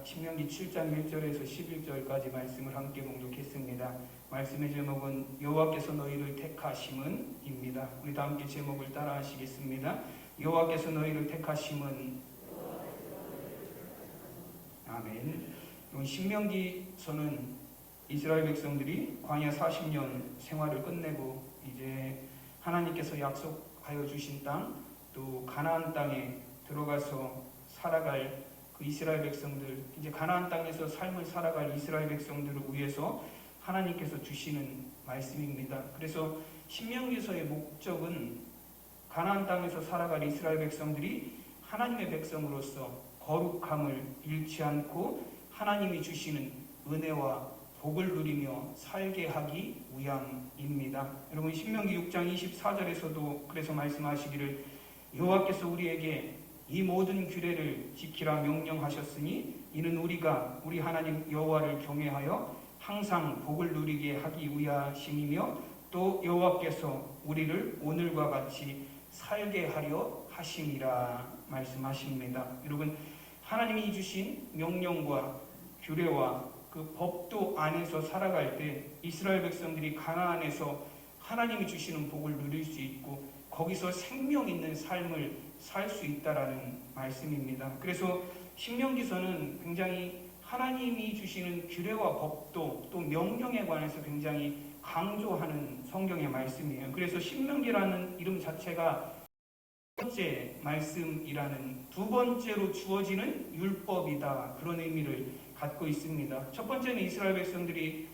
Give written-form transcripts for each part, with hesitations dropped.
신명기 7장 1절에서 11절까지 말씀을 함께 봉독했습니다. 말씀의 제목은 여호와께서 너희를 택하심은입니다. 우리 다 함께 제목을 따라 하시겠습니다. 여호와께서 너희를 택하심은. 아멘. 신명기서는 이스라엘 백성들이 광야 40년 생활을 끝내고 이제 하나님께서 약속하여 주신 땅, 또 가나안 땅에 들어가서 살아갈 그 이스라엘 백성들, 이제 가나안 땅에서 삶을 살아갈 이스라엘 백성들을 위해서 하나님께서 주시는 말씀입니다. 그래서 신명기서의 목적은 가나안 땅에서 살아갈 이스라엘 백성들이 하나님의 백성으로서 거룩함을 잃지 않고 하나님이 주시는 은혜와 복을 누리며 살게 하기 위함입니다. 여러분, 신명기 6장 24절에서도 그래서 말씀하시기를 여호와께서 우리에게 이 모든 규례를 지키라 명령하셨으니 이는 우리가 우리 하나님 여호와를 경외하여 항상 복을 누리게 하기 위하심이며 또 여호와께서 우리를 오늘과 같이 살게 하려 하심이라 말씀하십니다. 여러분, 하나님이 주신 명령과 규례와 그 법도 안에서 살아갈 때 이스라엘 백성들이 가나안에서 하나님이 주시는 복을 누릴 수 있고 거기서 생명 있는 삶을 살 수 있다라는 말씀입니다. 그래서 신명기서는 굉장히 하나님이 주시는 규례와 법도 또 명령에 관해서 굉장히 강조하는 성경의 말씀이에요. 그래서 신명기라는 이름 자체가 첫 번째 말씀이라는, 두 번째로 주어지는 율법이다, 그런 의미를 갖고 있습니다. 첫 번째는 이스라엘 백성들이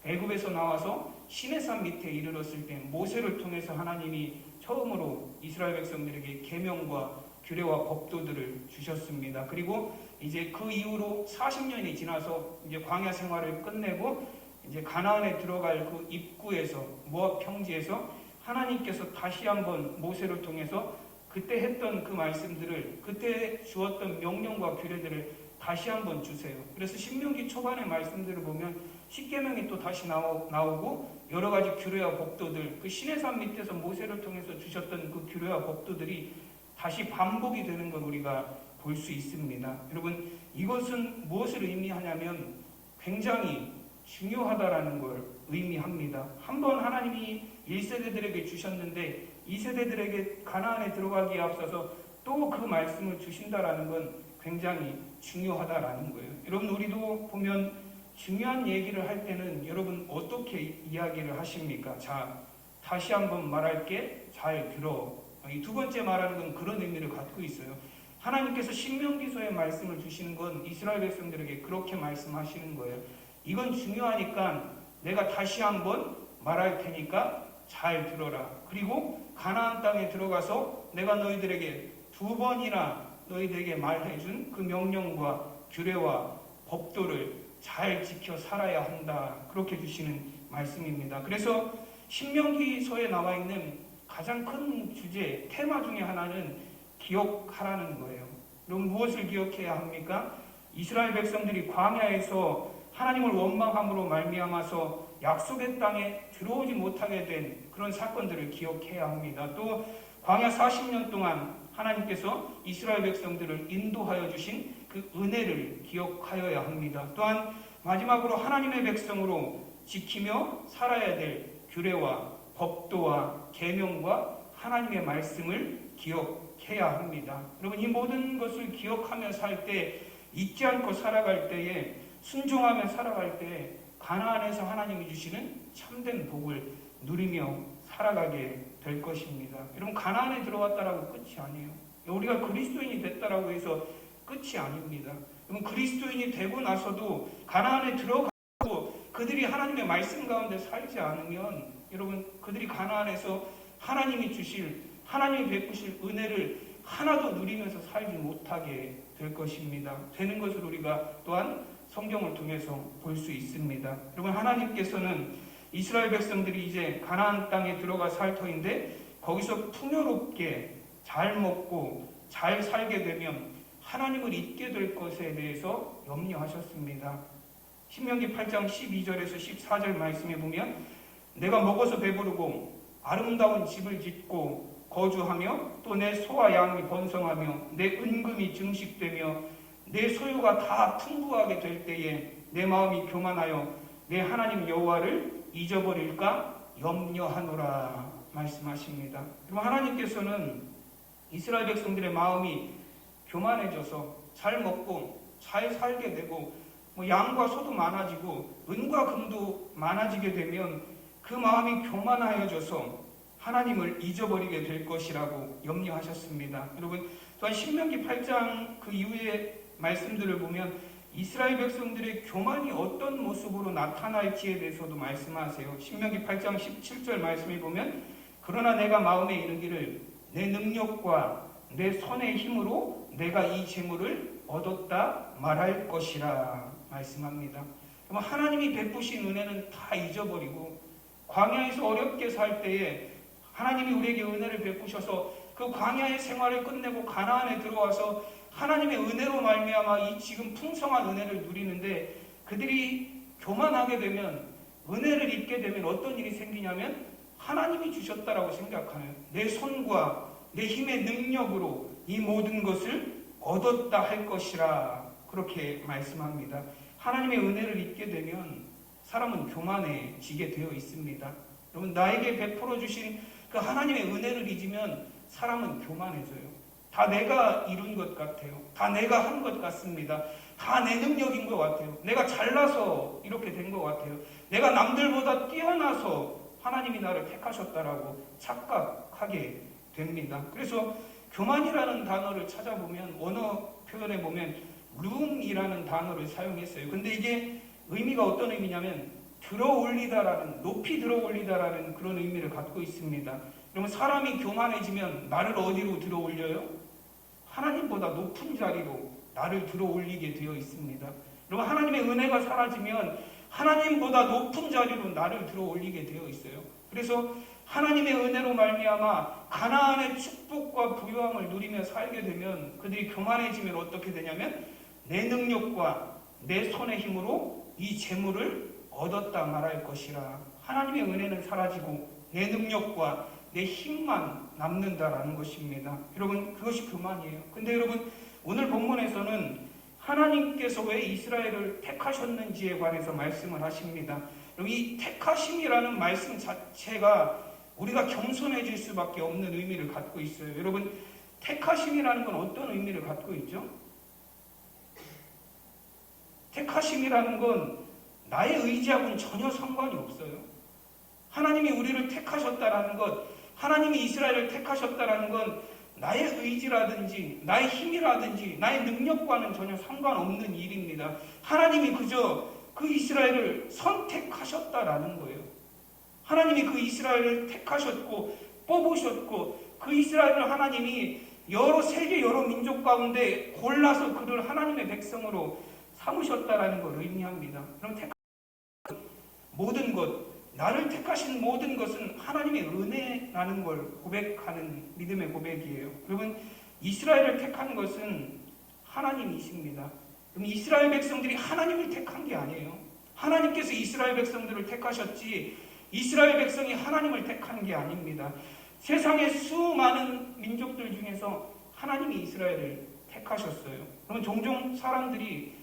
애굽에서 나와서 시내산 밑에 이르렀을 때 모세를 통해서 하나님이 처음으로 이스라엘 백성들에게 계명과 규례와 법도들을 주셨습니다. 그리고 이제 그 이후로 40년이 지나서 이제 광야 생활을 끝내고 이제 가나안에 들어갈 그 입구에서, 모압 평지에서 하나님께서 다시 한번 모세를 통해서 그때 했던 그 말씀들을, 그때 주었던 명령과 규례들을 다시 한번 주세요. 그래서 신명기 초반의 말씀들을 보면 십계명이 또 다시 나오고 여러 가지 규례와 법도들, 그 시내산 밑에서 모세를 통해서 주셨던 그 규례와 법도들이 다시 반복이 되는 걸 우리가 볼 수 있습니다. 여러분, 이것은 무엇을 의미하냐면 굉장히 중요하다라는 걸 의미합니다. 한번 하나님이 1세대들에게 주셨는데 2세대들에게 가나안에 들어가기에 앞서서 또 그 말씀을 주신다라는 건 굉장히 중요하다라는 거예요. 여러분, 우리도 보면 중요한 얘기를 할 때는 여러분 어떻게 이야기를 하십니까? 자, 다시 한번 말할게, 잘 들어. 이 두 번째 말하는 건 그런 의미를 갖고 있어요. 하나님께서 신명기서의 말씀을 주시는 건 이스라엘 백성들에게 그렇게 말씀하시는 거예요. 이건 중요하니까 내가 다시 한번 말할 테니까 잘 들어라. 그리고 가나안 땅에 들어가서 내가 너희들에게 두 번이나 너희들에게 말해준 그 명령과 규례와 법도를 잘 지켜 살아야 한다, 그렇게 주시는 말씀입니다. 그래서 신명기서에 나와 있는 가장 큰 주제, 테마 중에 하나는 기억하라는 거예요. 그럼 무엇을 기억해야 합니까? 이스라엘 백성들이 광야에서 하나님을 원망함으로 말미암아서 약속의 땅에 들어오지 못하게 된 그런 사건들을 기억해야 합니다. 또 광야 40년 동안 하나님께서 이스라엘 백성들을 인도하여 주신 그 은혜를 기억하여야 합니다. 또한 마지막으로 하나님의 백성으로 지키며 살아야 될 규례와 법도와 계명과 하나님의 말씀을 기억해야 합니다. 여러분, 이 모든 것을 기억하며 살 때, 잊지 않고 살아갈 때에, 순종하며 살아갈 때에 가나안에서 하나님이 주시는 참된 복을 누리며 살아가게 될 것입니다. 여러분, 가나안에 들어왔다라고 끝이 아니에요. 우리가 그리스도인이 됐다라고 해서 끝이 아닙니다. 여러분, 그리스도인이 되고 나서도 가나안에 들어가고 그들이 하나님의 말씀 가운데 살지 않으면 여러분, 그들이 가나안에서 하나님이 주실, 하나님이 베푸실 은혜를 하나도 누리면서 살지 못하게 될 것입니다. 되는 것을 우리가 또한 성경을 통해서 볼 수 있습니다. 여러분, 하나님께서는 이스라엘 백성들이 이제 가나안 땅에 들어가 살 터인데 거기서 풍요롭게 잘 먹고 잘 살게 되면 하나님을 잊게 될 것에 대해서 염려하셨습니다. 신명기 8장 12절에서 14절 말씀에 보면 내가 먹어서 배부르고 아름다운 집을 짓고 거주하며 또 내 소와 양이 번성하며 내 은금이 증식되며 내 소유가 다 풍부하게 될 때에 내 마음이 교만하여 내 하나님 여호와를 잊어버릴까 염려하노라 말씀하십니다. 그럼 하나님께서는 이스라엘 백성들의 마음이 교만해져서 잘 먹고 잘 살게 되고 양과 소도 많아지고 은과 금도 많아지게 되면 그 마음이 교만하여져서 하나님을 잊어버리게 될 것이라고 염려하셨습니다. 여러분, 또한 신명기 8장 그 이후의 말씀들을 보면 이스라엘 백성들의 교만이 어떤 모습으로 나타날지에 대해서도 말씀하세요. 신명기 8장 17절 말씀에 보면 그러나 내가 마음에 이르기를 내 능력과 내 손의 힘으로 내가 이 재물을 얻었다 말할 것이라 말씀합니다. 하나님이 베푸신 은혜는 다 잊어버리고 광야에서 어렵게 살 때에 하나님이 우리에게 은혜를 베푸셔서 그 광야의 생활을 끝내고 가나안에 들어와서 하나님의 은혜로 말미암아 이 지금 풍성한 은혜를 누리는데 그들이 교만하게 되면 은혜를 잊게 되면 어떤 일이 생기냐면 하나님이 주셨다라고 생각하는 내 손과 내 힘의 능력으로 이 모든 것을 얻었다 할 것이라 그렇게 말씀합니다. 하나님의 은혜를 잊게 되면 사람은 교만해지게 되어 있습니다. 여러분, 나에게 베풀어 주신 그 하나님의 은혜를 잊으면 사람은 교만해져요. 다 내가 이룬 것 같아요. 다 내가 한 것 같습니다. 다 내 능력인 것 같아요. 내가 잘나서 이렇게 된 것 같아요. 내가 남들보다 뛰어나서 하나님이 나를 택하셨다라고 착각하게 됩니다. 그래서 교만이라는 단어를 찾아보면 언어 표현에 보면 룸이라는 단어를 사용했어요. 근데 이게 의미가 어떤 의미냐면 들어올리다라는, 높이 들어올리다라는 그런 의미를 갖고 있습니다. 그러면 사람이 교만해지면 나를 어디로 들어올려요? 하나님보다 높은 자리로 나를 들어올리게 되어 있습니다. 그러면 하나님의 은혜가 사라지면 하나님보다 높은 자리로 나를 들어올리게 되어 있어요. 그래서 하나님의 은혜로 말미암아 가나안의 축복과 부유함을 누리며 살게 되면 그들이 교만해지면 어떻게 되냐면 내 능력과 내 손의 힘으로 이 재물을 얻었다 말할 것이라. 하나님의 은혜는 사라지고 내 능력과 내 힘만 남는다라는 것입니다. 여러분, 그것이 교만이에요. 근데 여러분, 오늘 본문에서는 하나님께서 왜 이스라엘을 택하셨는지에 관해서 말씀을 하십니다. 이 택하심이라는 말씀 자체가 우리가 겸손해질 수밖에 없는 의미를 갖고 있어요. 여러분, 택하심이라는 건 어떤 의미를 갖고 있죠? 택하심이라는 건 나의 의지하고는 전혀 상관이 없어요. 하나님이 우리를 택하셨다라는 것, 하나님이 이스라엘을 택하셨다라는 건 나의 의지라든지 나의 힘이라든지 나의 능력과는 전혀 상관없는 일입니다. 하나님이 그저 그 이스라엘을 선택하셨다라는 거예요. 하나님이 그 이스라엘을 택하셨고 뽑으셨고 그 이스라엘을 하나님이 여러 세계 여러 민족 가운데 골라서 그를 하나님의 백성으로 삼으셨다라는 걸 의미합니다. 그럼 모든 것, 나를 택하신 모든 것은 하나님의 은혜라는 걸 고백하는 믿음의 고백이에요. 여러분, 이스라엘을 택한 것은 하나님이십니다. 그럼 이스라엘 백성들이 하나님을 택한 게 아니에요. 하나님께서 이스라엘 백성들을 택하셨지 이스라엘 백성이 하나님을 택한 게 아닙니다. 세상의 수많은 민족들 중에서 하나님이 이스라엘을 택하셨어요. 그러면 종종 사람들이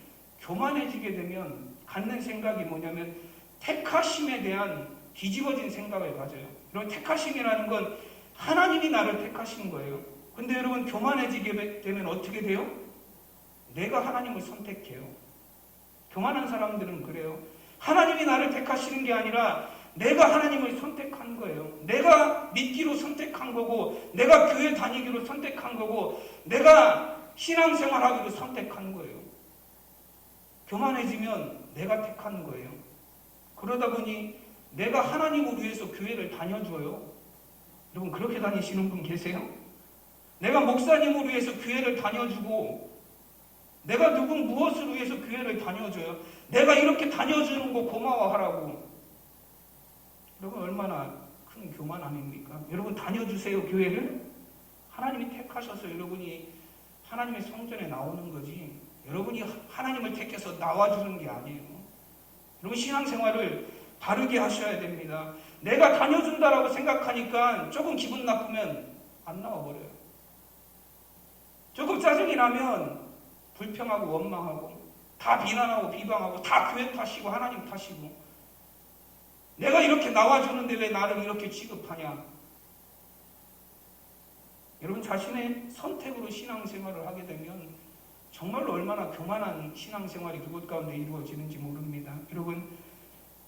교만해지게 되면 갖는 생각이 뭐냐면 택하심에 대한 뒤집어진 생각을 가져요. 여러분, 택하심이라는 건 하나님이 나를 택하신 거예요. 근데 여러분, 교만해지게 되면 어떻게 돼요? 내가 하나님을 선택해요. 교만한 사람들은 그래요. 하나님이 나를 택하시는 게 아니라 내가 하나님을 선택한 거예요. 내가 믿기로 선택한 거고 내가 교회 다니기로 선택한 거고 내가 신앙생활하기로 선택한 거예요. 교만해지면 내가 택한 거예요. 그러다 보니 내가 하나님을 위해서 교회를 다녀줘요. 여러분, 그렇게 다니시는 분 계세요? 내가 목사님을 위해서 교회를 다녀주고 내가 누군 무엇을 위해서 교회를 다녀줘요. 내가 이렇게 다녀주는 거 고마워하라고. 여러분, 얼마나 큰 교만 아닙니까? 여러분, 다녀주세요, 교회를. 하나님이 택하셔서 여러분이 하나님의 성전에 나오는 거지 여러분이 하나님을 택해서 나와주는 게 아니에요. 여러분, 신앙생활을 바르게 하셔야 됩니다. 내가 다녀준다라고 생각하니까 조금 기분 나쁘면 안 나와버려요. 조금 짜증이 나면 불평하고 원망하고 다 비난하고 비방하고 다 교회 탓이고 하나님 탓이고 내가 이렇게 나와주는데 왜 나를 이렇게 취급하냐. 여러분 자신의 선택으로 신앙생활을 하게 되면 정말로 얼마나 교만한 신앙생활이 그곳 가운데 이루어지는지 모릅니다. 여러분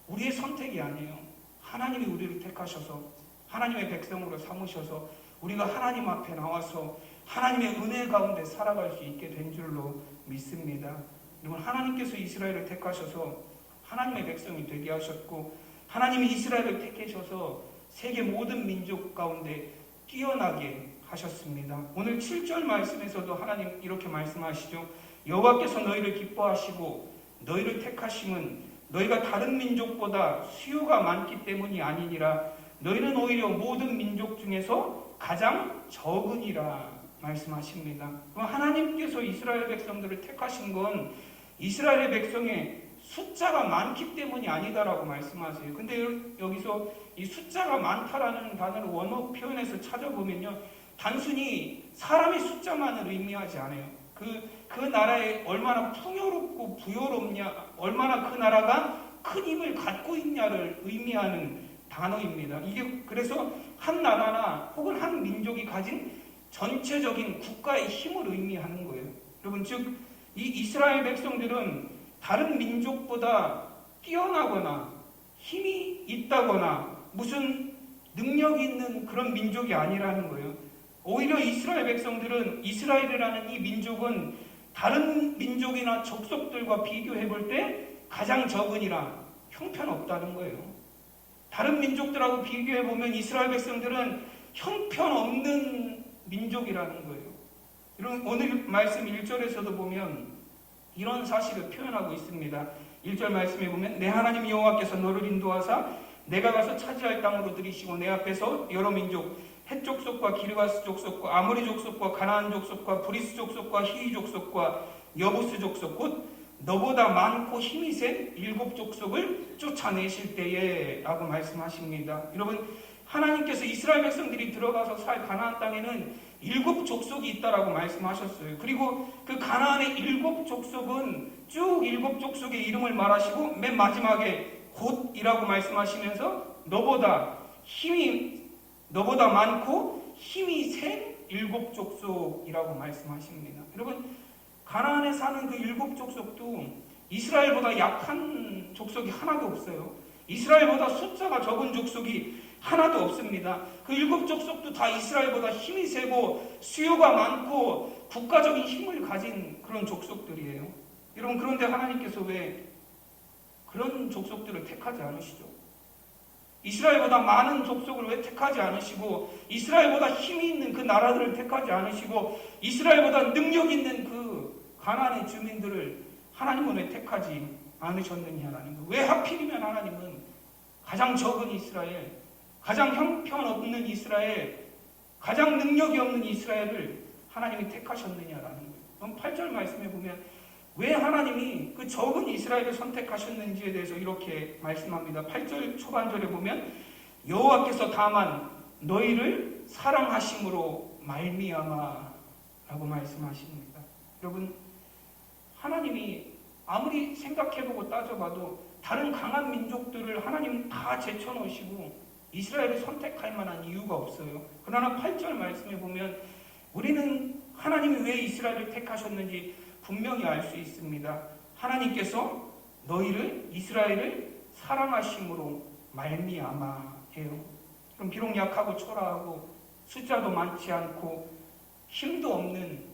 우리의 선택이 아니에요. 하나님이 우리를 택하셔서 하나님의 백성으로 삼으셔서 우리가 하나님 앞에 나와서 하나님의 은혜 가운데 살아갈 수 있게 된 줄로 믿습니다. 여러분 하나님께서 이스라엘을 택하셔서 하나님의 백성이 되게 하셨고 하나님이 이스라엘을 택하셔서 세계 모든 민족 가운데 뛰어나게 하셨습니다. 오늘 7절 말씀에서도 하나님 이렇게 말씀하시죠. 여호와께서 너희를 기뻐하시고 너희를 택하심은 너희가 다른 민족보다 수요가 많기 때문이 아니니라. 너희는 오히려 모든 민족 중에서 가장 적으니라 말씀하십니다. 하나님께서 이스라엘 백성들을 택하신 건 이스라엘 백성의 숫자가 많기 때문이 아니다라고 말씀하세요. 근데 여기서 이 숫자가 많다라는 단어를 원어 표현에서 찾아보면요, 단순히 사람의 숫자만을 의미하지 않아요. 그 나라에 얼마나 풍요롭고 부요롭냐, 얼마나 그 나라가 큰 힘을 갖고 있냐를 의미하는 단어입니다. 이게 그래서 한 나라나 혹은 한 민족이 가진 전체적인 국가의 힘을 의미하는 거예요. 여러분, 즉 이 이스라엘 백성들은 다른 민족보다 뛰어나거나 힘이 있다거나 무슨 능력이 있는 그런 민족이 아니라는 거예요. 오히려 이스라엘 백성들은, 이스라엘이라는 이 민족은 다른 민족이나 족속들과 비교해 볼 때 가장 적으니라 형편없다는 거예요. 다른 민족들하고 비교해 보면 이스라엘 백성들은 형편없는 민족이라는 거예요. 오늘 말씀 1절에서도 보면 이런 사실을 표현하고 있습니다. 1절 말씀에 보면 내 하나님 여호와께서 너를 인도하사 내가 가서 차지할 땅으로 들이시고 내 앞에서 여러 민족 헷 족속과 기르가스 족속과 아모리 족속과 가나안 족속과 브리스 족속과 히위 족속과 여부스 족속 곧 너보다 많고 힘이 센 7 족속을 쫓아내실 때에 라고 말씀하십니다. 여러분 하나님께서 이스라엘 백성들이 들어가서 살 가나안 땅에는 7 족속이 있다라고 말씀하셨어요. 그리고 그 가나안의 7 족속은 쭉 7 족속의 이름을 말하시고 맨 마지막에 곧이라고 말씀하시면서 너보다 많고 힘이 센 7 족속이라고 말씀하십니다. 여러분 가나안에 사는 그 7 족속도 이스라엘보다 약한 족속이 하나도 없어요. 이스라엘보다 숫자가 적은 족속이 하나도 없습니다. 그 7 족속도 다 이스라엘보다 힘이 세고 수요가 많고 국가적인 힘을 가진 그런 족속들이에요. 여러분 그런데 하나님께서 왜 그런 족속들을 택하지 않으시죠? 이스라엘보다 많은 족속을 왜 택하지 않으시고 이스라엘보다 힘이 있는 그 나라들을 택하지 않으시고 이스라엘보다 능력 있는 그 가나안의 주민들을 하나님은 왜 택하지 않으셨느냐라는 거예요. 왜 하필이면 하나님은 가장 적은 이스라엘, 가장 형편없는 이스라엘, 가장 능력이 없는 이스라엘을 하나님이 택하셨느냐라는 거예요. 그럼 8절 말씀에 보면 왜 하나님이 그 적은 이스라엘을 선택하셨는지에 대해서 이렇게 말씀합니다. 8절 초반절에 보면 여호와께서 다만 너희를 사랑하심으로 말미암아 라고 말씀하십니다. 여러분 하나님이 아무리 생각해보고 따져봐도 다른 강한 민족들을 하나님 다 제쳐놓으시고 이스라엘을 선택할 만한 이유가 없어요. 그러나 8절 말씀에 보면 우리는 하나님이 왜 이스라엘을 택하셨는지 분명히 알 수 있습니다. 하나님께서 너희를 이스라엘을 사랑하심으로 말미암아 해요. 그럼 비록 약하고 초라하고 숫자도 많지 않고 힘도 없는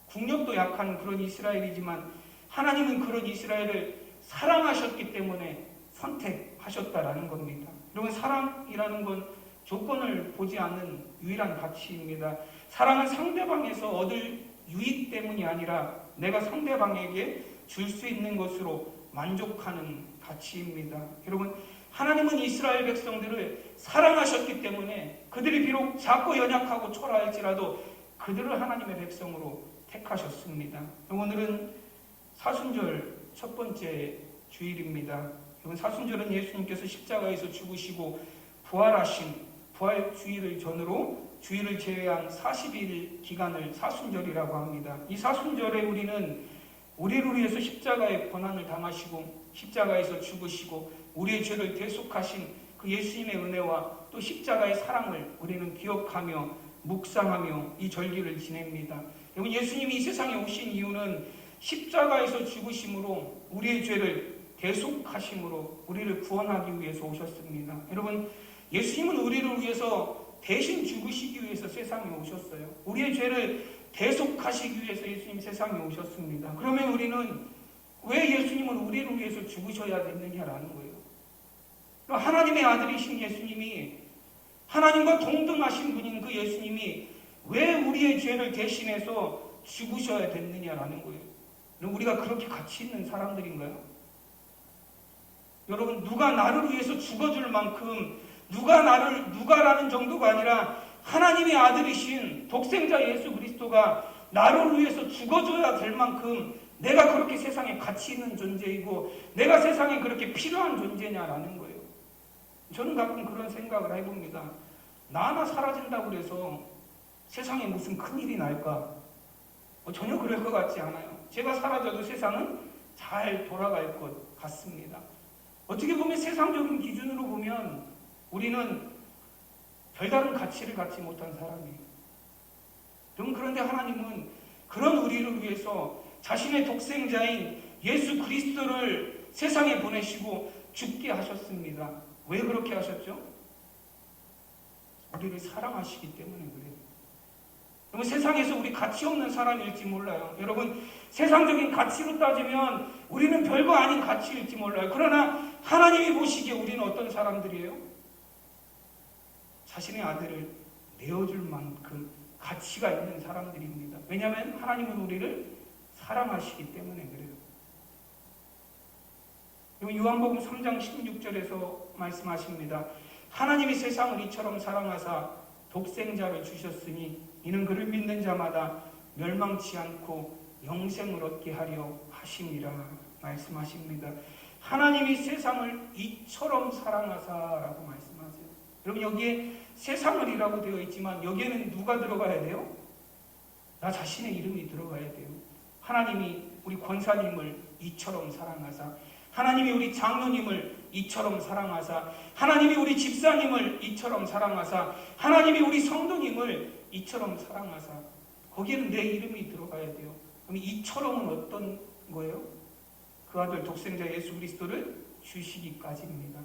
국력도 약한 그런 이스라엘이지만 하나님은 그런 이스라엘을 사랑하셨기 때문에 선택하셨다라는 겁니다. 여러분 사랑이라는 건 조건을 보지 않는 유일한 가치입니다. 사랑은 상대방에서 얻을 유익 때문이 아니라 내가 상대방에게 줄 수 있는 것으로 만족하는 가치입니다. 여러분 하나님은 이스라엘 백성들을 사랑하셨기 때문에 그들이 비록 작고 연약하고 초라할지라도 그들을 하나님의 백성으로 택하셨습니다. 오늘은 사순절 첫 번째 주일입니다. 여러분 사순절은 예수님께서 십자가에서 죽으시고 부활하신 부활 주일을 전후로 주일을 제외한 40일 기간을 사순절이라고 합니다. 이 사순절에 우리는 우리를 위해서 십자가의 고난을 당하시고 십자가에서 죽으시고 우리의 죄를 대속하신 그 예수님의 은혜와 또 십자가의 사랑을 우리는 기억하며 묵상하며 이 절기를 지냅니다. 여러분, 예수님이 이 세상에 오신 이유는 십자가에서 죽으심으로 우리의 죄를 대속하심으로 우리를 구원하기 위해서 오셨습니다. 여러분, 예수님은 우리를 위해서 대신 죽으시기 위해서 세상에 오셨어요. 우리의 죄를 대속하시기 위해서 예수님 세상에 오셨습니다. 그러면 우리는 왜 예수님은 우리를 위해서 죽으셔야 됐느냐라는 거예요. 하나님의 아들이신 예수님이, 하나님과 동등하신 분인 그 예수님이 왜 우리의 죄를 대신해서 죽으셔야 됐느냐라는 거예요. 우리가 그렇게 가치 있는 사람들인가요? 여러분, 누가 나를 위해서 죽어줄 만큼, 누가라는 정도가 아니라 하나님의 아들이신 독생자 예수 그리스도가 나를 위해서 죽어줘야 될 만큼 내가 그렇게 세상에 가치 있는 존재이고 내가 세상에 그렇게 필요한 존재냐라는 거예요. 저는 가끔 그런 생각을 해봅니다. 나 하나 사라진다고 해서 세상에 무슨 큰일이 날까? 전혀 그럴 것 같지 않아요. 제가 사라져도 세상은 잘 돌아갈 것 같습니다. 어떻게 보면 세상적인 기준으로 보면 우리는 별다른 가치를 갖지 못한 사람이에요. 그런데 하나님은 그런 우리를 위해서 자신의 독생자인 예수 그리스도를 세상에 보내시고 죽게 하셨습니다. 왜 그렇게 하셨죠? 우리를 사랑하시기 때문에 그래요. 여러분, 세상에서 우리 가치 없는 사람일지 몰라요. 여러분, 세상적인 가치로 따지면 우리는 별거 아닌 가치일지 몰라요. 그러나 하나님이 보시기에 우리는 어떤 사람들이에요? 자신의 아들을 내어줄 만큼 가치가 있는 사람들입니다. 왜냐하면 하나님은 우리를 사랑하시기 때문에 그래요. 요한복음 3장 16절에서 말씀하십니다. 하나님이 세상을 이처럼 사랑하사 독생자를 주셨으니 이는 그를 믿는 자마다 멸망치 않고 영생을 얻게 하려 하심이라 말씀하십니다. 하나님이 세상을 이처럼 사랑하사라고 말씀하세요. 여러분, 여기에 세상을이라고 되어 있지만 여기에는 누가 들어가야 돼요? 나 자신의 이름이 들어가야 돼요. 하나님이 우리 권사님을 이처럼 사랑하사, 하나님이 우리 장로님을 이처럼 사랑하사, 하나님이 우리 집사님을 이처럼 사랑하사, 하나님이 우리 성도님을 이처럼 사랑하사, 거기에는 내 이름이 들어가야 돼요. 그럼 이처럼은 어떤 거예요? 그 아들 독생자 예수 그리스도를 주시기까지입니다.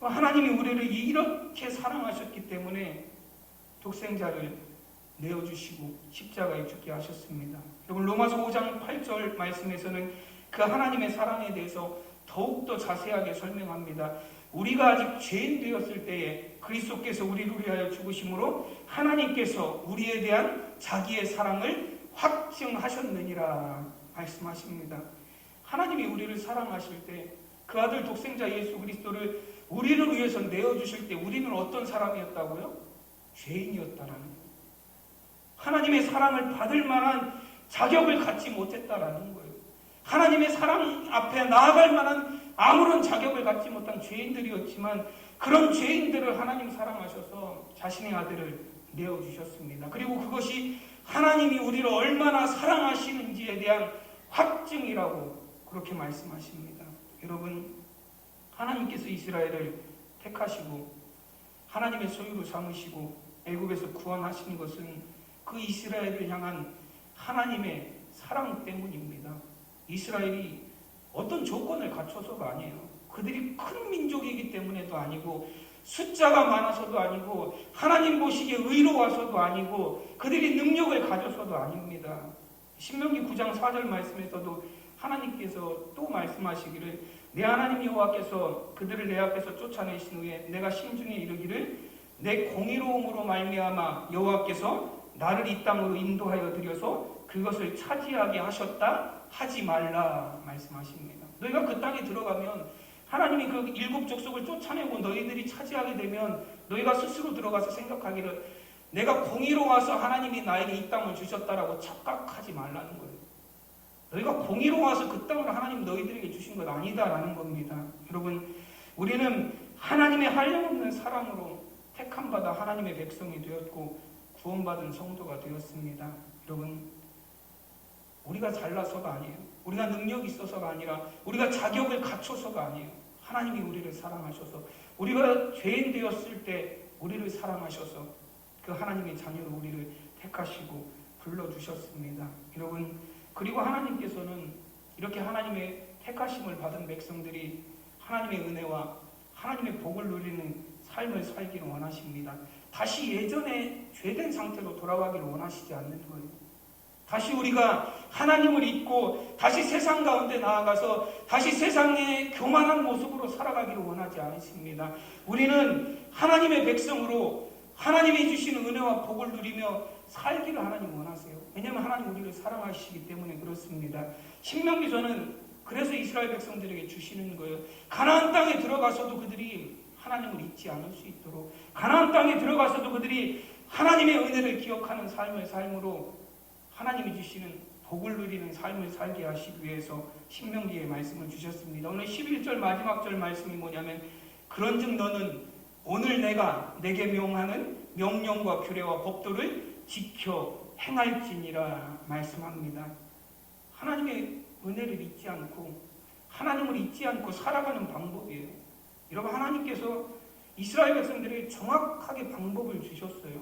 하나님이 우리를 이렇게 사랑하셨기 때문에 독생자를 내어주시고 십자가에 죽게 하셨습니다. 여러분, 로마서 5장 8절 말씀에서는 그 하나님의 사랑에 대해서 더욱더 자세하게 설명합니다. 우리가 아직 죄인 되었을 때에 그리스도께서 우리를 위하여 죽으심으로 하나님께서 우리에 대한 자기의 사랑을 확증하셨느니라 말씀하십니다. 하나님이 우리를 사랑하실 때 그 아들 독생자 예수 그리스도를 우리를 위해서 내어주실 때 우리는 어떤 사람이었다고요? 죄인이었다라는 거예요. 하나님의 사랑을 받을 만한 자격을 갖지 못했다라는 거예요. 하나님의 사랑 앞에 나아갈 만한 아무런 자격을 갖지 못한 죄인들이었지만 그런 죄인들을 하나님 사랑하셔서 자신의 아들을 내어주셨습니다. 그리고 그것이 하나님이 우리를 얼마나 사랑하시는지에 대한 확증이라고 그렇게 말씀하십니다. 여러분, 하나님께서 이스라엘을 택하시고 하나님의 소유로 삼으시고 애굽에서 구원하신 것은 그 이스라엘을 향한 하나님의 사랑 때문입니다. 이스라엘이 어떤 조건을 갖춰서가 아니에요. 그들이 큰 민족이기 때문에도 아니고 숫자가 많아서도 아니고 하나님 보시기에 의로워서도 아니고 그들이 능력을 가져서도 아닙니다. 신명기 9장 4절 말씀에서도 하나님께서 또 말씀하시기를 내 하나님 여호와께서 그들을 내 앞에서 쫓아내신 후에 내가 심중에 이르기를 내 공의로움으로 말미암아 여호와께서 나를 이 땅으로 인도하여 드려서 그것을 차지하게 하셨다 하지 말라 말씀하십니다. 너희가 그 땅에 들어가면 하나님이 그 일곱 족속을 쫓아내고 너희들이 차지하게 되면 너희가 스스로 들어가서 생각하기를 내가 공의로워서 하나님이 나에게 이 땅을 주셨다라고 착각하지 말라는 거예요. 너희가 공의로워서 그 땅을 하나님 너희들에게 주신 것 아니다라는 겁니다. 여러분, 우리는 하나님의 한량없는 사랑으로 택함받아 하나님의 백성이 되었고 구원받은 성도가 되었습니다. 여러분, 우리가 잘나서가 아니에요. 우리가 능력이 있어서가 아니라 우리가 자격을 갖춰서가 아니에요. 하나님이 우리를 사랑하셔서 우리가 죄인 되었을 때 우리를 사랑하셔서 그 하나님의 자녀로 우리를 택하시고 불러주셨습니다. 여러분, 그리고 하나님께서는 이렇게 하나님의 택하심을 받은 백성들이 하나님의 은혜와 하나님의 복을 누리는 삶을 살기를 원하십니다. 다시 예전에 죄된 상태로 돌아가기를 원하시지 않는 거예요. 다시 우리가 하나님을 잊고 다시 세상 가운데 나아가서 다시 세상의 교만한 모습으로 살아가기를 원하지 않습니다. 우리는 하나님의 백성으로 하나님이 주시는 은혜와 복을 누리며 살기를 하나님 원하세요. 왜냐하면 하나님 우리를 사랑하시기 때문에 그렇습니다. 신명기서는 그래서 이스라엘 백성들에게 주시는 거예요. 가나안 땅에 들어가서도 그들이 하나님을 잊지 않을 수 있도록, 가나안 땅에 들어가서도 그들이 하나님의 은혜를 기억하는 삶을 삶으로 하나님이 주시는 복을 누리는 삶을 살게 하시기 위해서 신명기에 말씀을 주셨습니다. 오늘 11절 마지막 절 말씀이 뭐냐면, 그런즉 너는 오늘 내가 내게 명하는 명령과 규례와 법도를 지켜 행할지니라 말씀합니다. 하나님의 은혜를 잊지 않고 하나님을 잊지 않고 살아가는 방법이에요. 여러분, 하나님께서 이스라엘 백성들에게 정확하게 방법을 주셨어요.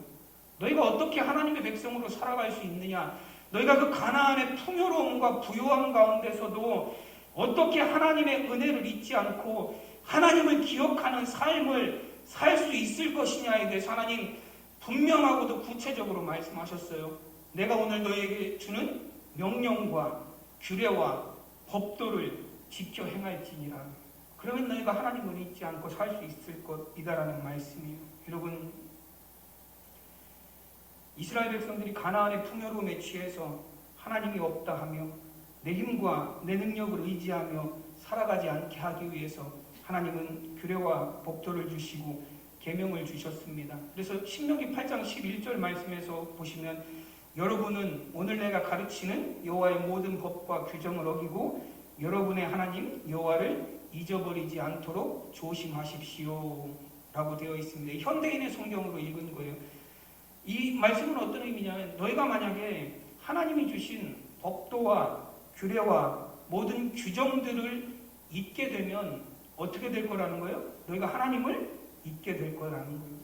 너희가 어떻게 하나님의 백성으로 살아갈 수 있느냐, 너희가 그 가나안의 풍요로움과 부요함 가운데서도 어떻게 하나님의 은혜를 잊지 않고 하나님을 기억하는 삶을 살 수 있을 것이냐에 대해서 하나님 분명하고도 구체적으로 말씀하셨어요. 내가 오늘 너희에게 주는 명령과 규례와 법도를 지켜 행할지니라. 그러면 너희가 하나님을 잊지 않고 살 수 있을 것이다라는 말씀이에요. 여러분, 이스라엘 백성들이 가나안의 풍요로움에 취해서 하나님이 없다 하며 내 힘과 내 능력을 의지하며 살아가지 않게 하기 위해서 하나님은 규례와 법도를 주시고 계명을 주셨습니다. 그래서 신명기 8장 11절 말씀에서 보시면, 여러분은 오늘 내가 가르치는 여호와의 모든 법과 규정을 어기고 여러분의 하나님 여호와를 잊어버리지 않도록 조심하십시오 라고 되어 있습니다. 현대인의 성경으로 읽은 거예요. 이 말씀은 어떤 의미냐면, 너희가 만약에 하나님이 주신 법도와 규례와 모든 규정들을 잊게 되면 어떻게 될 거라는 거예요? 너희가 하나님을 잊게 될 거라는 거예요.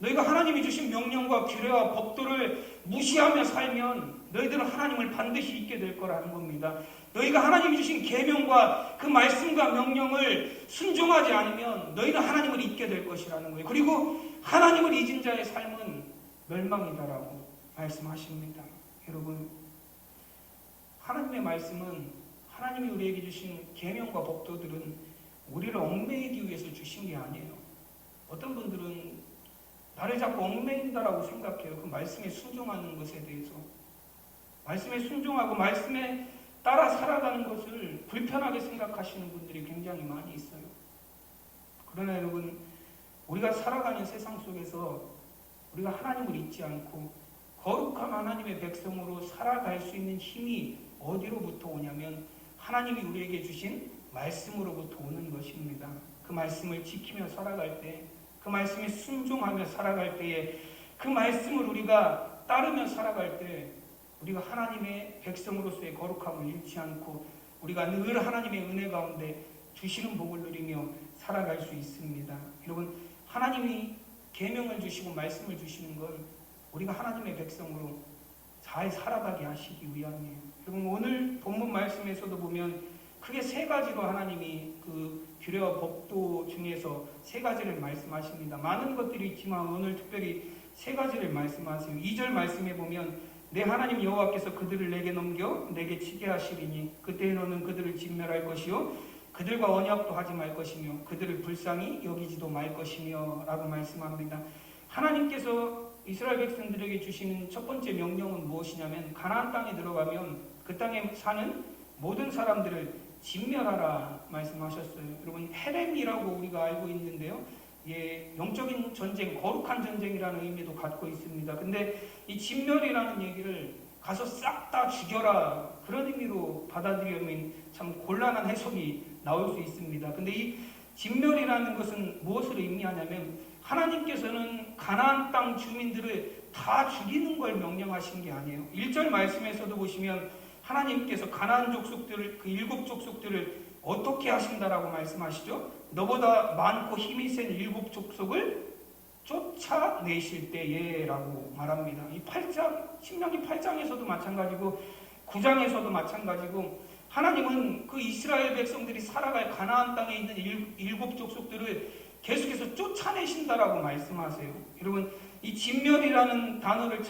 너희가 하나님이 주신 명령과 규례와 법도를 무시하며 살면 너희들은 하나님을 반드시 잊게 될 거라는 겁니다. 너희가 하나님이 주신 계명과 그 말씀과 명령을 순종하지 않으면 너희는 하나님을 잊게 될 것이라는 거예요. 그리고 하나님을 잊은 자의 삶은 멸망이다라고 말씀하십니다. 여러분, 하나님의 말씀은, 하나님이 우리에게 주신 계명과 법도들은 우리를 얽매이기 위해서 주신 게 아니에요. 어떤 분들은 나를 자꾸 얽매인다라고 생각해요. 그 말씀에 순종하는 것에 대해서. 말씀에 순종하고 말씀에 따라 살아가는 것을 불편하게 생각하시는 분들이 굉장히 많이 있어요. 그러나 여러분, 우리가 살아가는 세상 속에서 우리가 하나님을 잊지 않고 거룩한 하나님의 백성으로 살아갈 수 있는 힘이 어디로부터 오냐면 하나님이 우리에게 주신 말씀으로부터 오는 것입니다. 그 말씀을 지키며 살아갈 때, 그 말씀에 순종하며 살아갈 때에, 그 말씀을 우리가 따르며 살아갈 때 우리가 하나님의 백성으로서의 거룩함을 잃지 않고 우리가 늘 하나님의 은혜 가운데 주시는 복을 누리며 살아갈 수 있습니다. 여러분, 하나님이 계명을 주시고 말씀을 주시는 건 우리가 하나님의 백성으로 잘 살아가게 하시기 위함이에요. 여러분, 오늘 본문 말씀에서도 보면 크게 세 가지로 하나님이 그 규례와 법도 중에서 세 가지를 말씀하십니다. 많은 것들이 있지만 오늘 특별히 세 가지를 말씀하세요. 2절 말씀에 보면, 내 하나님 여호와께서 그들을 내게 넘겨 내게 치게 하시리니 그때에 너는 그들을 진멸할 것이요 그들과 언약도 하지 말 것이며 그들을 불쌍히 여기지도 말 것이며 라고 말씀합니다. 하나님께서 이스라엘 백성들에게 주시는 첫 번째 명령은 무엇이냐면, 가나안 땅에 들어가면 그 땅에 사는 모든 사람들을 진멸하라 말씀하셨어요. 여러분, 헤렘이라고 우리가 알고 있는데요, 예, 영적인 전쟁, 거룩한 전쟁이라는 의미도 갖고 있습니다. 근데 이 진멸이라는 얘기를 가서 싹 다 죽여라, 그런 의미로 받아들이면 참 곤란한 해석이 나올 수 있습니다. 근데 이 진멸이라는 것은 무엇을 의미하냐면, 하나님께서는 가나안 땅 주민들을 다 죽이는 걸 명령하신 게 아니에요. 1절 말씀에서도 보시면 하나님께서 가나안 족속들을, 그 7족속들을 어떻게 하신다라고 말씀하시죠? 너보다 많고 힘이 센 7족속을 쫓아내실 때에라고 말합니다. 이 8장, 신명기 8장에서도 마찬가지고 9장에서도 마찬가지고, 하나님은 그 이스라엘 백성들이 살아갈 가나안 땅에 있는 7족속들을 계속해서 쫓아내신다라고 말씀하세요. 여러분, 이 진멸이라는 단어를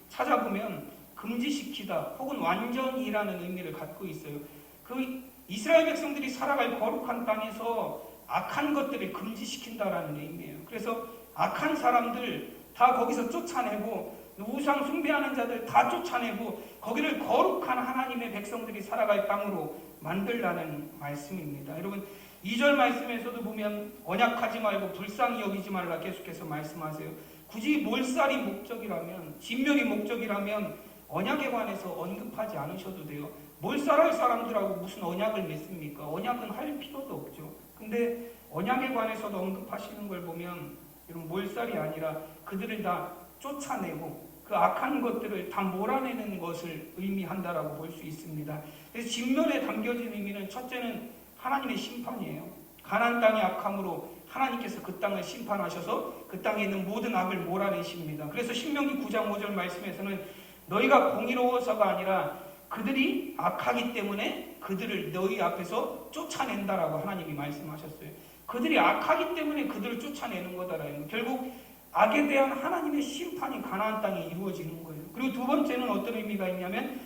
찾아보면 금지시키다 혹은 완전이라는 의미를 갖고 있어요. 그 이스라엘 백성들이 살아갈 거룩한 땅에서 악한 것들을 금지시킨다라는 의미예요. 그래서 악한 사람들 다 거기서 쫓아내고, 우상 숭배하는 자들 다 쫓아내고, 거기를 거룩한 하나님의 백성들이 살아갈 땅으로 만들라는 말씀입니다. 여러분, 2절 말씀에서도 보면 언약하지 말고 불쌍히 여기지 말라 계속해서 말씀하세요. 굳이 몰살이 목적이라면, 진멸이 목적이라면 언약에 관해서 언급하지 않으셔도 돼요. 몰살할 사람들하고 무슨 언약을 맺습니까? 언약은 할 필요도 없죠. 근데 언약에 관해서도 언급하시는 걸 보면 이런 몰살이 아니라 그들을 다 쫓아내고 그 악한 것들을 다 몰아내는 것을 의미한다라고 볼 수 있습니다. 그래서 진멸에 담겨진 의미는, 첫째는 하나님의 심판이에요. 가나안 땅의 악함으로 하나님께서 그 땅을 심판하셔서 그 땅에 있는 모든 악을 몰아내십니다. 그래서 신명기 9장 5절 말씀에서는 너희가 공의로워서가 아니라 그들이 악하기 때문에 그들을 너희 앞에서 쫓아낸다라고 하나님이 말씀하셨어요. 그들이 악하기 때문에 그들을 쫓아내는 거다라는 거. 결국 악에 대한 하나님의 심판이 가나안 땅에 이루어지는 거예요. 그리고 두 번째는 어떤 의미가 있냐면,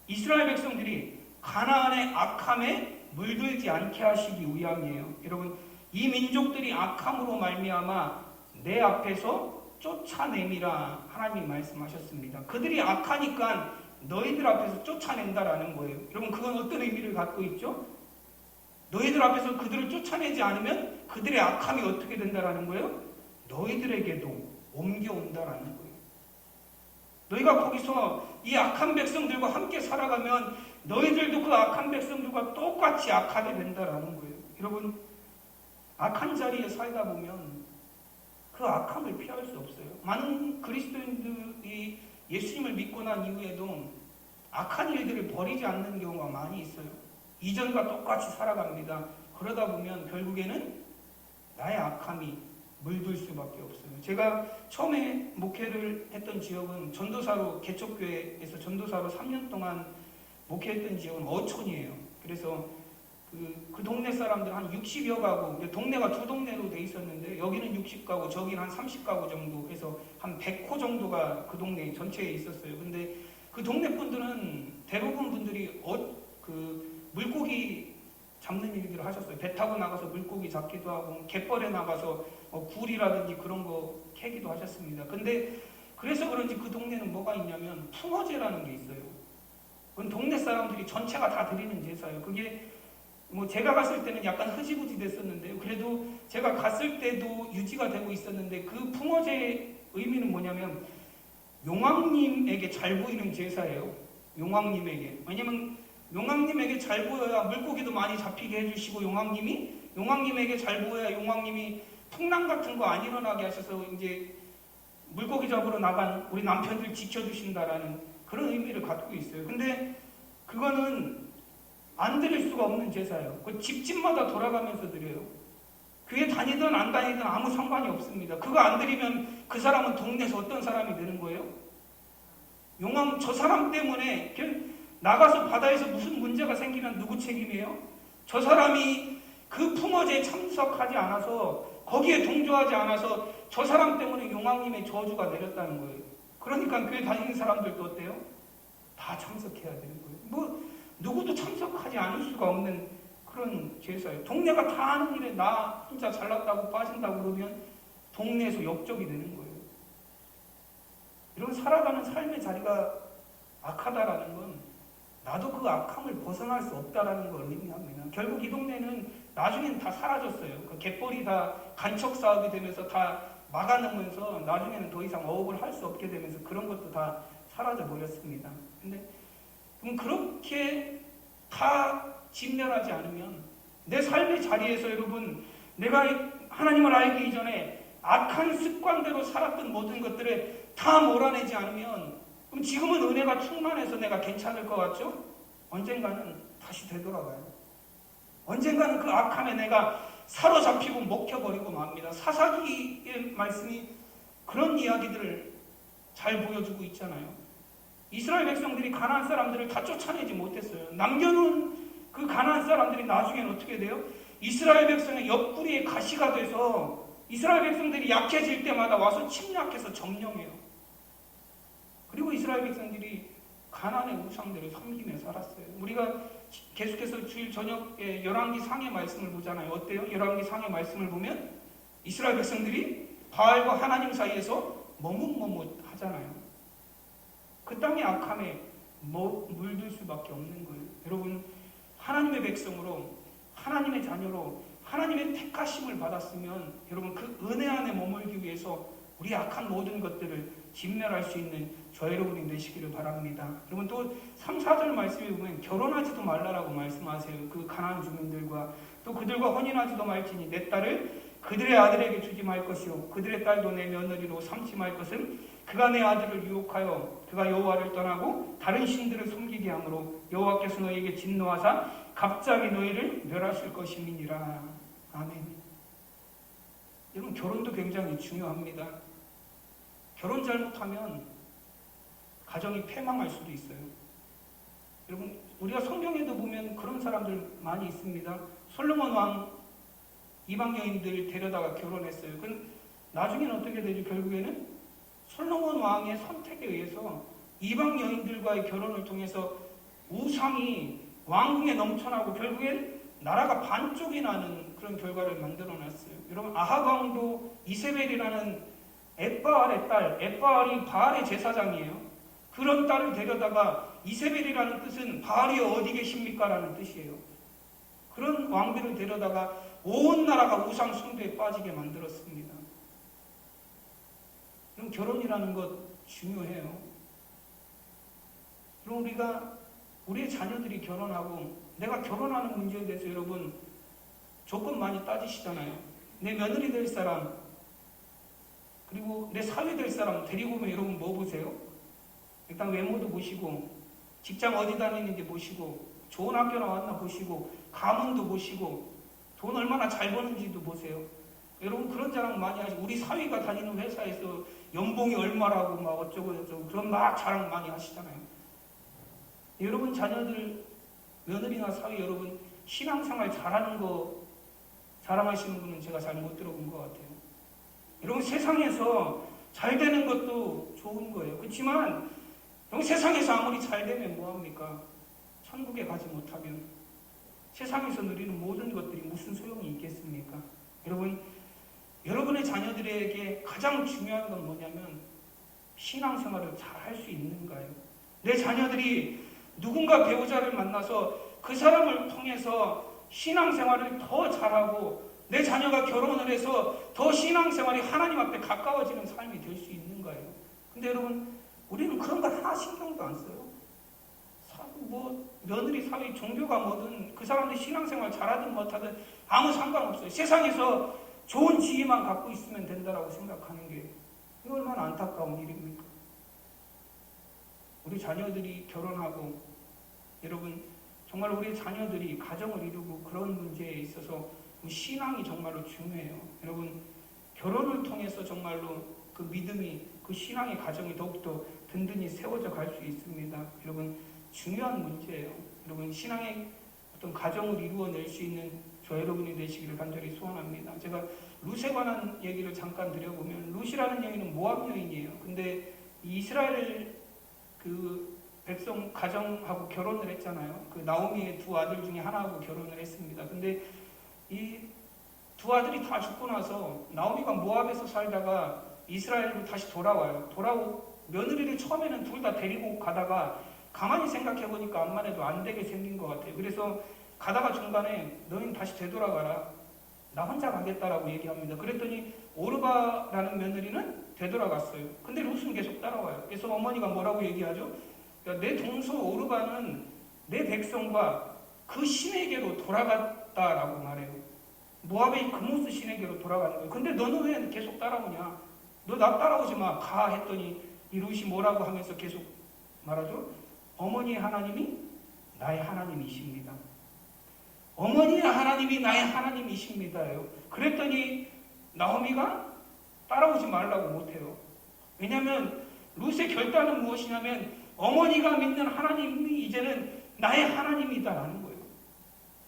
이스라엘 백성들이 가나안의 악함에 물들지 않게 하시기 위함이에요. 여러분, 이 민족들이 악함으로 말미암아 내 앞에서 쫓아내미라 하나님이 말씀하셨습니다. 그들이 악하니까 너희들 앞에서 쫓아낸다라는 거예요. 여러분, 그건 어떤 의미를 갖고 있죠? 너희들 앞에서 그들을 쫓아내지 않으면 그들의 악함이 어떻게 된다라는 거예요? 너희들에게도 옮겨온다라는 거예요. 너희가 거기서 이 악한 백성들과 함께 살아가면 너희들도 그 악한 백성들과 똑같이 악하게 된다라는 거예요. 여러분, 악한 자리에 살다 보면 그 악함을 피할 수 없어요. 많은 그리스도인들이 예수님을 믿고 난 이후에도 악한 일들을 버리지 않는 경우가 많이 있어요. 이전과 똑같이 살아갑니다. 그러다 보면 결국에는 나의 악함이 물들 수밖에 없어요. 제가 처음에 목회를 했던 지역은 전도사로, 개척교회에서 전도사로 3년 동안 목회했던 지역은 어촌이에요. 그래서 그 동네 사람들 한 60여 가구, 동네가 두 동네로 돼 있었는데 여기는 60가구, 저기는 한 30가구 정도 해서 한 100호 정도가 그 동네 전체에 있었어요. 근데 그 동네 분들은 대부분 분들이 물고기 잡는 일들을 하셨어요. 배 타고 나가서 물고기 잡기도 하고, 갯벌에 나가서 굴이라든지 그런 거 캐기도 하셨습니다. 근데 그래서 그런지 그 동네는 뭐가 있냐면 풍어제라는 게 있어요. 그건 동네 사람들이 전체가 다 드리는 제사예요. 그게 제가 갔을 때는 약간 흐지부지 됐었는데요. 그래도 제가 갔을 때도 유지가 되고 있었는데, 그 풍어제의 의미는 뭐냐면 용왕님에게 잘 보이는 제사예요. 용왕님에게. 왜냐면 용왕님에게 잘 보여야 물고기도 많이 잡히게 해주시고, 용왕님에게 잘 보여야 용왕님이 풍랑 같은 거 안 일어나게 하셔서 이제 물고기 잡으러 나간 우리 남편들 지켜주신다라는 그런 의미를 갖고 있어요. 근데 그거는 안 드릴 수가 없는 제사예요. 그 집집마다 돌아가면서 드려요. 교회 다니든 안 다니든 아무 상관이 없습니다. 그거 안 드리면 그 사람은 동네에서 어떤 사람이 되는 거예요? 용왕, 저 사람 때문에 나가서 바다에서 무슨 문제가 생기면 누구 책임이에요? 저 사람이 그 풍어제에 참석하지 않아서, 거기에 동조하지 않아서 저 사람 때문에 용왕님의 저주가 내렸다는 거예요. 그러니까 교회 다니는 사람들도 어때요? 다 참석해야 되는 거예요. 누구도 참석하지 않을 수가 없는 그런 제사예요. 동네가 다 하는 일에 나 혼자 잘났다고 빠진다고 그러면 동네에서 역적이 되는 거예요. 이런 살아가는 삶의 자리가 악하다라는 건 나도 그 악함을 벗어날 수 없다라는 걸 의미합니다. 결국 이 동네는 나중에는 다 사라졌어요. 그 갯벌이 다 간척 사업이 되면서 다 막아놓으면서 나중에는 더 이상 어업을 할 수 없게 되면서 그런 것도 다 사라져 버렸습니다. 근데 그럼 그렇게 다 진멸하지 않으면 내 삶의 자리에서, 여러분, 내가 하나님을 알기 이전에 악한 습관대로 살았던 모든 것들을 다 몰아내지 않으면 그럼 지금은 은혜가 충만해서 내가 괜찮을 것 같죠? 언젠가는 다시 되돌아가요. 언젠가는 그 악함에 내가 사로잡히고 먹혀버리고 맙니다. 사사기의 말씀이 그런 이야기들을 잘 보여주고 있잖아요. 이스라엘 백성들이 가나안 사람들을 다 쫓아내지 못했어요. 남겨놓은 그 가나안 사람들이 나중에는 어떻게 돼요? 이스라엘 백성의 옆구리에 가시가 돼서 이스라엘 백성들이 약해질 때마다 와서 침략해서 점령해요. 그리고 이스라엘 백성들이 가나안의 우상들을 섬기며 살았어요. 우리가 계속해서 주일 저녁에 열왕기 상의 말씀을 보잖아요. 어때요? 열왕기 상의 말씀을 보면 이스라엘 백성들이 바알과 하나님 사이에서 머뭇머뭇하잖아요. 그 땅의 악함에 물들 수밖에 없는 거예요. 여러분, 하나님의 백성으로, 하나님의 자녀로 하나님의 택하심을 받았으면 여러분 그 은혜 안에 머물기 위해서 우리 악한 모든 것들을 진멸할 수 있는 저 여러분이 되시기를 바랍니다. 여러분 또 3, 4절 말씀에 보면 결혼하지도 말라라고 말씀하세요. 그 가나안 주민들과 또 그들과 혼인하지도 말지니 내 딸을 그들의 아들에게 주지 말 것이요 그들의 딸도 내 며느리로 삼지 말 것은 그가 내 아들을 유혹하여 그가 여호와를 떠나고 다른 신들을 섬기게 하므로 여호와께서 너희에게 진노하사 갑자기 너희를 멸하실 것임이니라. 아멘. 여러분 결혼도 굉장히 중요합니다. 결혼 잘못하면 가정이 패망할 수도 있어요. 여러분 우리가 성경에도 보면 그런 사람들 많이 있습니다. 솔로몬 왕 이방 여인들 데려다가 결혼했어요. 그건 나중에는 어떻게 되죠? 결국에는 솔로몬 왕의 선택에 의해서 이방 여인들과의 결혼을 통해서 우상이 왕궁에 넘쳐나고 결국엔 나라가 반쪽이 나는 그런 결과를 만들어놨어요. 여러분 아합 왕도 이세벨이라는 엣바알의 딸, 엣바알이 바알의 제사장이에요. 그런 딸을 데려다가 이세벨이라는 뜻은 바알이 어디 계십니까? 라는 뜻이에요. 그런 왕비를 데려다가 온 나라가 우상 숭배에 빠지게 만들었습니다. 그럼 결혼이라는 것 중요해요. 그럼 우리가 우리의 자녀들이 결혼하고 내가 결혼하는 문제에 대해서 여러분 조건 많이 따지시잖아요. 내 며느리 될 사람 그리고 내 사위 될 사람 데리고 오면 여러분 뭐 보세요? 일단 외모도 보시고 직장 어디 다니는지 보시고 좋은 학교 나왔나 보시고 가문도 보시고 돈 얼마나 잘 버는지도 보세요. 여러분 그런 자랑 많이 하시고 우리 사위가 다니는 회사에서 연봉이 얼마라고 막 어쩌고 저쩌고 그런 막 자랑 많이 하시잖아요. 여러분 자녀들 며느리나 사위 여러분 신앙생활 잘하는 거 자랑하시는 분은 제가 잘 못 들어본 것 같아요. 여러분 세상에서 잘 되는 것도 좋은 거예요. 그렇지만 여러분 세상에서 아무리 잘 되면 뭐합니까? 천국에 가지 못하면 세상에서 누리는 모든 것들이 무슨 소용이 있겠습니까? 여러분 여러분의 자녀들에게 가장 중요한 건 뭐냐면 신앙생활을 잘 할 수 있는가요? 내 자녀들이 누군가 배우자를 만나서 그 사람을 통해서 신앙생활을 더 잘하고 내 자녀가 결혼을 해서 더 신앙생활이 하나님 앞에 가까워지는 삶이 될 수 있는가요? 근데 여러분 우리는 그런 걸 하나 신경도 안 써요. 뭐 며느리 사위 종교가 뭐든 그 사람들 신앙생활 잘하든 못하든 아무 상관없어요. 세상에서 좋은 지위만 갖고 있으면 된다라고 생각하는 게 얼마나 안타까운 일입니까? 우리 자녀들이 결혼하고 여러분 정말 우리 자녀들이 가정을 이루고 그런 문제에 있어서 신앙이 정말로 중요해요. 여러분 결혼을 통해서 정말로 그 믿음이 그 신앙의 가정이 더욱더 든든히 세워져 갈 수 있습니다. 여러분 중요한 문제예요. 여러분 신앙의 어떤 가정을 이루어낼 수 있는 저 여러분이 되시기를 간절히 소원합니다. 제가 룻에 관한 얘기를 잠깐 드려보면 룻이라는 여인은 모압 여인이에요. 근데 이스라엘 그 백성 가정하고 결혼을 했잖아요. 그 나오미의 두 아들 중에 하나하고 결혼을 했습니다. 근데 이 두 아들이 다 죽고 나서 나오미가 모압에서 살다가 이스라엘로 다시 돌아와요. 돌아오고 며느리를 처음에는 둘 다 데리고 가다가 가만히 생각해보니까 암만 해도 안 되게 생긴 것 같아요. 그래서 가다가 중간에 너희는 다시 되돌아가라. 나 혼자 가겠다라고 얘기합니다. 그랬더니 오르바라는 며느리는 되돌아갔어요. 근데 룻은 계속 따라와요. 그래서 어머니가 뭐라고 얘기하죠? 내 동서 오르바는 내 백성과 그 신에게로 돌아갔다라고 말해요. 모압의 그모스 신에게로 돌아가는 거예요. 근데 너는 왜 계속 따라오냐? 너 나 따라오지 마. 가 했더니 이 룻이 뭐라고 하면서 계속 말하죠. 어머니의 하나님이 나의 하나님이십니다. 어머니의 하나님이 나의 하나님이십니다요. 그랬더니 나오미가 따라오지 말라고 못해요. 왜냐하면 룻의 결단은 무엇이냐면 어머니가 믿는 하나님이 이제는 나의 하나님이다라는 거예요.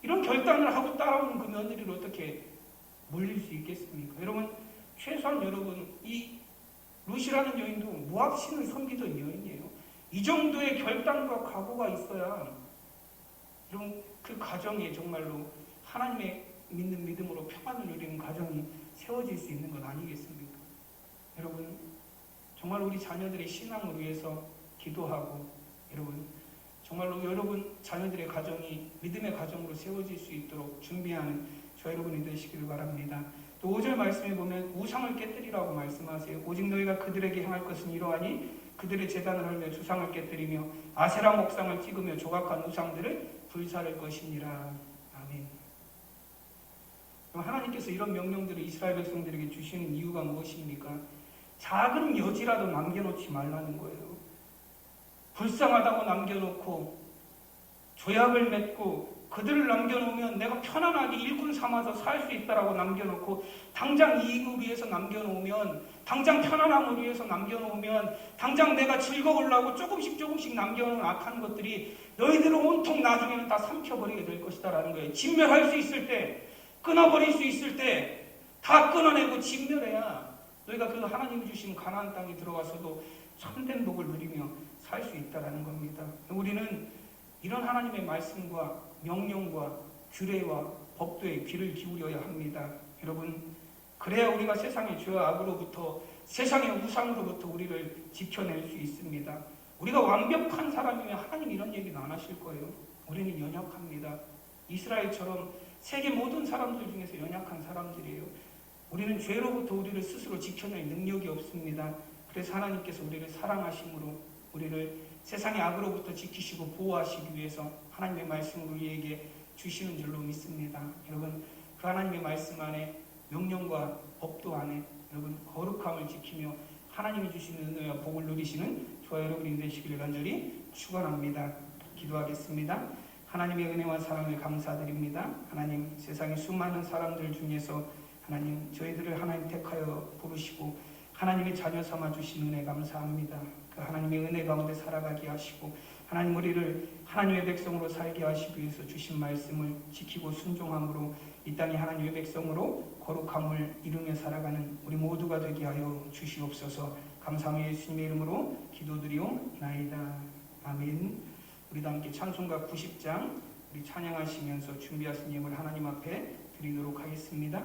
이런 결단을 하고 따라오는 그 며느리를 어떻게 물릴 수 있겠습니까? 여러분, 최소한 여러분, 이 룻이라는 여인도 모압신을 섬기던 여인이에요. 이 정도의 결단과 각오가 있어야 여러분 그 가정에 정말로 하나님의 믿는 믿음으로 평안을 누리는 가정이 세워질 수 있는 것 아니겠습니까? 여러분, 정말 우리 자녀들의 신앙을 위해서 기도하고, 여러분 정말로 여러분 자녀들의 가정이 믿음의 가정으로 세워질 수 있도록 준비하는 저 여러분이 되시기를 바랍니다. 또 5절 말씀에 보면 우상을 깨뜨리라고 말씀하세요. 오직 너희가 그들에게 행할 것은 이러하니 그들의 제단을 헐며 주상을 깨뜨리며 아세라 목상을 찍으며 조각한 우상들을 불사를 것이니라. 아멘. 그럼 하나님께서 이런 명령들을 이스라엘 백성들에게 주시는 이유가 무엇입니까? 작은 여지라도 남겨놓지 말라는 거예요. 불쌍하다고 남겨놓고 조약을 맺고 그들을 남겨놓으면 내가 편안하게 일꾼 삼아서 살 수 있다라고 남겨놓고 당장 이익을 위해서 남겨놓으면, 당장 편안함을 위해서 남겨놓으면, 당장 내가 즐거우려고 조금씩 남겨놓은 악한 것들이 너희들을 온통 나중에는 다 삼켜버리게 될 것이다라는 거예요. 진멸할 수 있을 때, 끊어버릴 수 있을 때 다 끊어내고 진멸해야 너희가 그 하나님이 주신 가나안 땅에 들어가서도 참된 복을 누리며 살 수 있다라는 겁니다. 우리는 이런 하나님의 말씀과 명령과 규례와 법도에 귀를 기울여야 합니다. 여러분, 그래야 우리가 세상의 죄와 악으로부터, 세상의 우상으로부터 우리를 지켜낼 수 있습니다. 우리가 완벽한 사람이면 하나님 이런 얘기는 안 하실 거예요. 우리는 연약합니다. 이스라엘처럼 세계 모든 사람들 중에서 연약한 사람들이에요. 우리는 죄로부터 우리를 스스로 지켜낼 능력이 없습니다. 그래서 하나님께서 우리를 사랑하심으로 우리를 세상의 악으로부터 지키시고 보호하시기 위해서 하나님의 말씀을 우리에게 주시는 줄로 믿습니다. 여러분, 그 하나님의 말씀 안에, 명령과 법도 안에 여러분 거룩함을 지키며 하나님이 주시는 은혜와 복을 누리시는 저와 여러분이 되시기를 간절히 축원합니다. 기도하겠습니다. 하나님의 은혜와 사랑을 감사드립니다. 하나님, 세상의 수많은 사람들 중에서 하나님 저희들을 하나님 택하여 부르시고 하나님의 자녀 삼아 주신 은혜 감사합니다. 그 하나님의 은혜 가운데 살아가게 하시고 하나님 우리를 하나님의 백성으로 살게 하시기 위해서 주신 말씀을 지키고 순종함으로 이 땅에 하나님의 백성으로 거룩함을 이루며 살아가는 우리 모두가 되게 하여 주시옵소서. 감사하며 예수님의 이름으로 기도드리옵나이다. 아멘. 우리도 함께 찬송가 90장 우리 찬양하시면서 준비하신 예물 하나님 앞에 드리도록 하겠습니다.